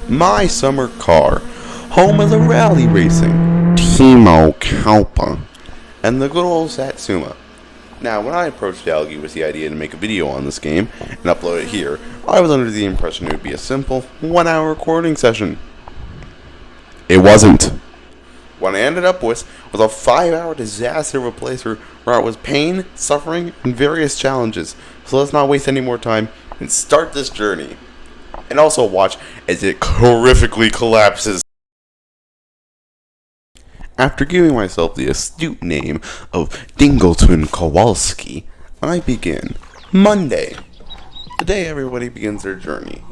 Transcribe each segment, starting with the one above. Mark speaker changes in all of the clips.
Speaker 1: my summer car, home of the rally racing, Timo Kalpa, and the good old Satsuma. Now, when I approached Algie with the idea to make a video on this game and upload it here, I was under the impression it would be a simple 1 hour recording session. It wasn't. What I ended up with was a 5 hour disaster of a playthrough where it was pain, suffering, and various challenges. So let's not waste any more time and start this journey. And also watch as it horrifically collapses. After giving myself the astute name of Dingleton Kowalski, I begin Monday, the day everybody begins their journey.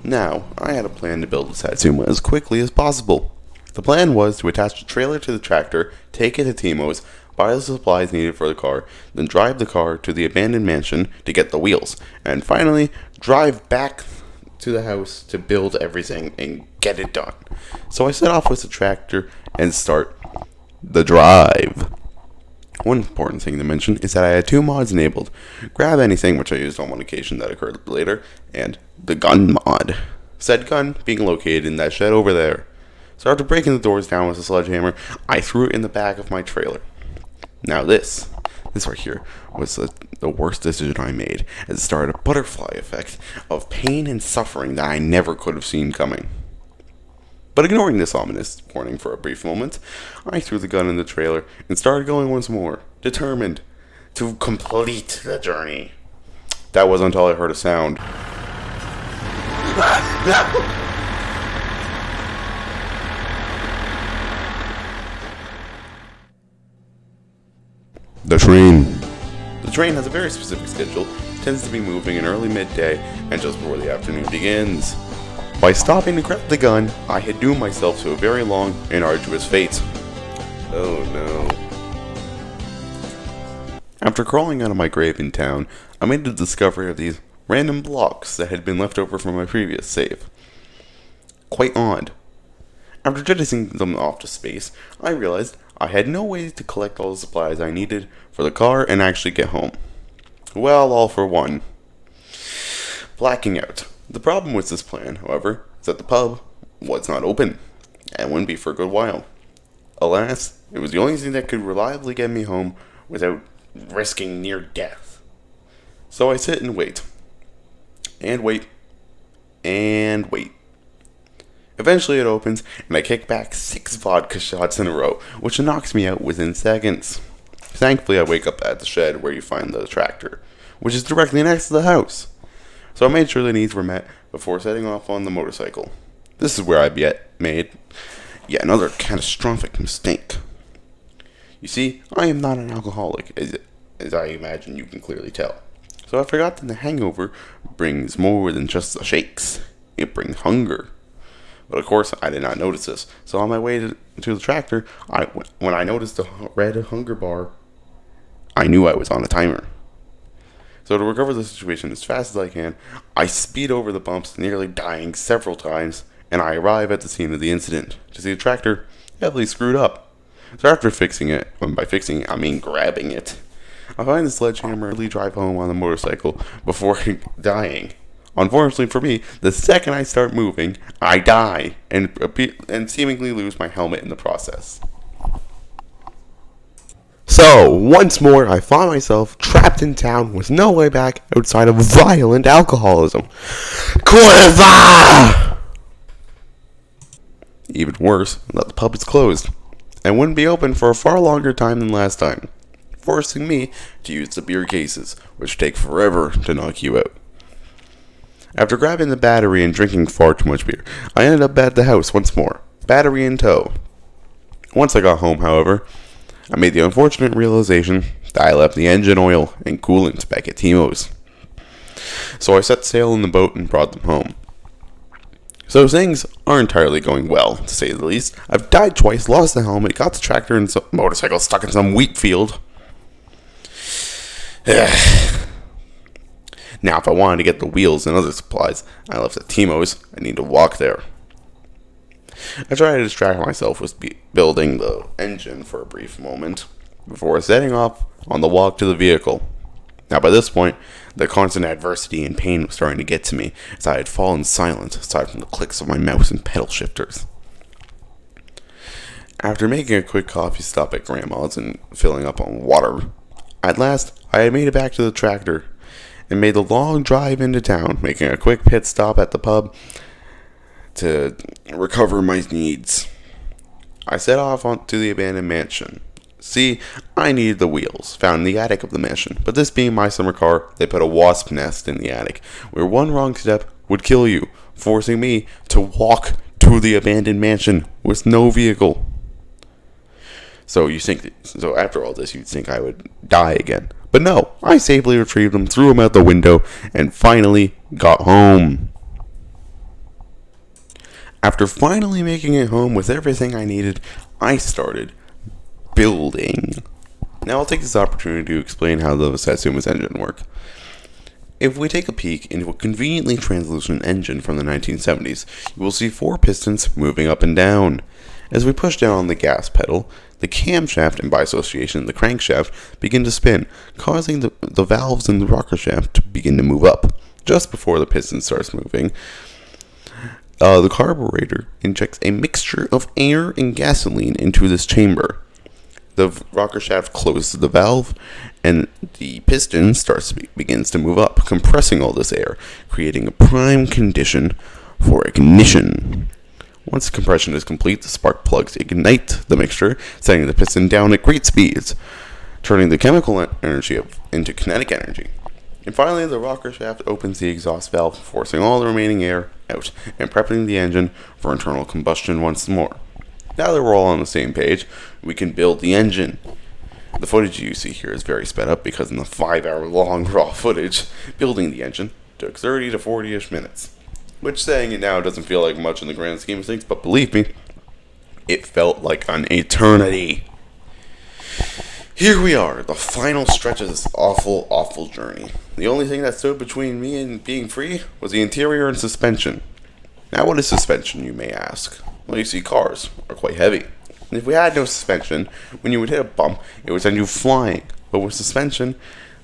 Speaker 1: Now, I had a plan to build a Satsuma as quickly as possible. The plan was to attach the trailer to the tractor, take it to Timo's, buy the supplies needed for the car, then drive the car to the abandoned mansion to get the wheels, and finally, drive back to the house to build everything and get it done. So I set off with the tractor and start the drive. One important thing to mention is that I had 2 mods enabled: Grab Anything, which I used on one occasion that occurred later, and the gun mod. Said gun being located in that shed over there. So after breaking the doors down with a sledgehammer, I threw it in the back of my trailer. Now this right here was the worst decision I made, as it started a butterfly effect of pain and suffering that I never could have seen coming. But ignoring this ominous warning for a brief moment, I threw the gun in the trailer and started going once more, determined to complete the journey. That was until I heard a sound. The train. The train has a very specific schedule, tends to be moving in early midday and just before the afternoon begins. By stopping to grab the gun, I had doomed myself to a very long and arduous fate. Oh no. After crawling out of my grave in town, I made the discovery of these random blocks that had been left over from my previous save. Quite odd. After jettisoning them off to space, I realized I had no way to collect all the supplies I needed for the car and actually get home. Well, all for one. Blacking out. The problem with this plan, however, is that the pub was not open, and wouldn't be for a good while. Alas, it was the only thing that could reliably get me home without risking near death. So I sit and wait. And wait. And wait. Eventually it opens, and I kick back 6 vodka shots in a row, which knocks me out within seconds. Thankfully, I wake up at the shed where you find the tractor, which is directly next to the house. So I made sure the needs were met before setting off on the motorcycle. This is where I made yet another catastrophic mistake. You see, I am not an alcoholic, as I imagine you can clearly tell. So I forgot that the hangover brings more than just the shakes. It brings hunger. But of course, I did not notice this. So on my way to the tractor, when I noticed the red hunger bar, I knew I was on a timer. So to recover the situation as fast as I can, I speed over the bumps, nearly dying several times, and I arrive at the scene of the incident to see the tractor heavily screwed up. So after fixing it, and by fixing it, I mean grabbing it, I find the sledgehammer and drive home on the motorcycle before dying. Unfortunately for me, the second I start moving, I die and seemingly lose my helmet in the process. So, once more, I find myself trapped in town with no way back outside of violent alcoholism. Quiver! Even worse, that the pub is closed and wouldn't be open for a far longer time than last time, forcing me to use the beer cases, which take forever to knock you out. After grabbing the battery and drinking far too much beer, I ended up at the house once more, battery in tow. Once I got home, however, I made the unfortunate realization that I left the engine oil and coolant back at Timo's. So I set sail in the boat and brought them home. So things are entirely going well, to say the least. I've died twice, lost the helmet, got the tractor and motorcycle stuck in some wheat field. Now, if I wanted to get the wheels and other supplies I left at Timo's, I need to walk there. I tried to distract myself with building the engine for a brief moment before setting off on the walk to the vehicle. Now, by this point, The constant adversity and pain was starting to get to me as I had fallen silent aside from the clicks of my mouse and pedal shifters. After making a quick coffee stop at Grandma's and filling up on water, at last I had made it back to the tractor and made the long drive into town, making a quick pit stop at the pub to recover my needs. I set off to the abandoned mansion. See, I needed the wheels, found in the attic of the mansion, but this being my summer car, they put a wasp nest in the attic, where one wrong step would kill you, forcing me to walk to the abandoned mansion with no vehicle. So after all this, you'd think I would die again. But no, I safely retrieved them, threw them out the window, and finally got home. After finally making it home with everything I needed, I started building. Now I'll take this opportunity to explain how the Satsuma's engine works. If we take a peek into a conveniently translucent engine from the 1970s, you will see 4 pistons moving up and down. As we push down on the gas pedal, the camshaft and by association the crankshaft begin to spin, causing the valves in the rocker shaft to begin to move up. Just before the piston starts moving, the carburetor injects a mixture of air and gasoline into this chamber. The rocker shaft closes the valve, and the piston begins to move up, compressing all this air, creating a prime condition for ignition. Once compression is complete, the spark plugs ignite the mixture, setting the piston down at great speeds, turning the chemical energy into kinetic energy. And finally, the rocker shaft opens the exhaust valve, forcing all the remaining air out and prepping the engine for internal combustion once more. Now that we're all on the same page, we can build the engine. The footage you see here is very sped up because in the 5-hour-long raw footage, building the engine took 30 to 40-ish minutes. Which, saying it now, doesn't feel like much in the grand scheme of things, but believe me, it felt like an eternity. Here we are, the final stretch of this awful, awful journey. The only thing that stood between me and being free was the interior and suspension. Now, what is suspension, you may ask? Well, you see, cars are quite heavy. And if we had no suspension, when you would hit a bump, it would send you flying. But with suspension,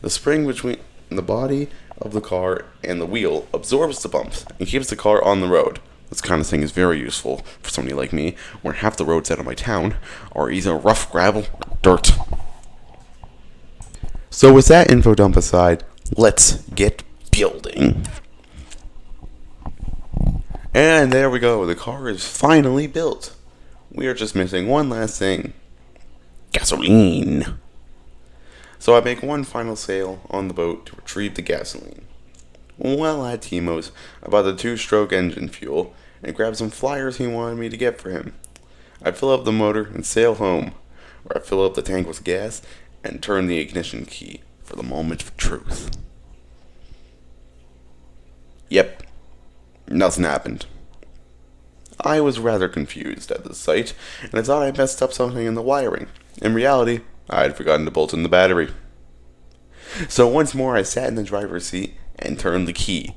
Speaker 1: the spring between the body of the car and the wheel absorbs the bumps and keeps the car on the road. This kind of thing is very useful for somebody like me, where half the roads out of my town are either rough gravel or dirt. So with that info dump aside, let's get building. And there we go, the car is finally built. We are just missing one last thing. Gasoline. So I make one final sail on the boat to retrieve the gasoline. While at Timo's, I bought the 2-stroke engine fuel and grabbed some flyers he wanted me to get for him. I fill up the motor and sail home, where I fill up the tank with gas and turn the ignition key for the moment of truth. Yep, nothing happened. I was rather confused at the sight, and I thought I messed up something in the wiring. In reality, I had forgotten to bolt in the battery. So once more I sat in the driver's seat and turned the key,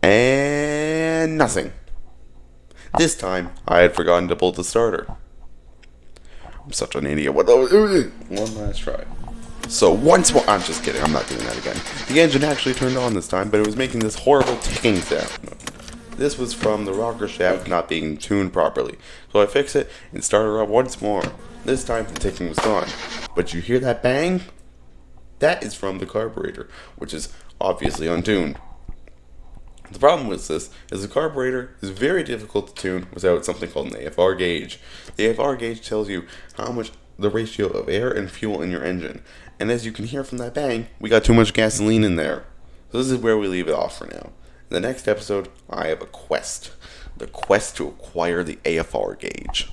Speaker 1: and nothing. This time, I had forgotten to bolt the starter. I'm such an idiot. One last try. So once more, I'm just kidding, I'm not doing that again. The engine actually turned on this time, but it was making this horrible ticking sound. This was from the rocker shaft not being tuned properly. So I fixed it and started her up once more. This time the ticking was gone. But you hear that bang? That is from the carburetor, which is obviously untuned. The problem with this is the carburetor is very difficult to tune without something called an AFR gauge. The AFR gauge tells you how much the ratio of air and fuel in your engine. And as you can hear from that bang, we got too much gasoline in there. So this is where we leave it off for now. In the next episode, I have a quest. The quest to acquire the AFR gauge.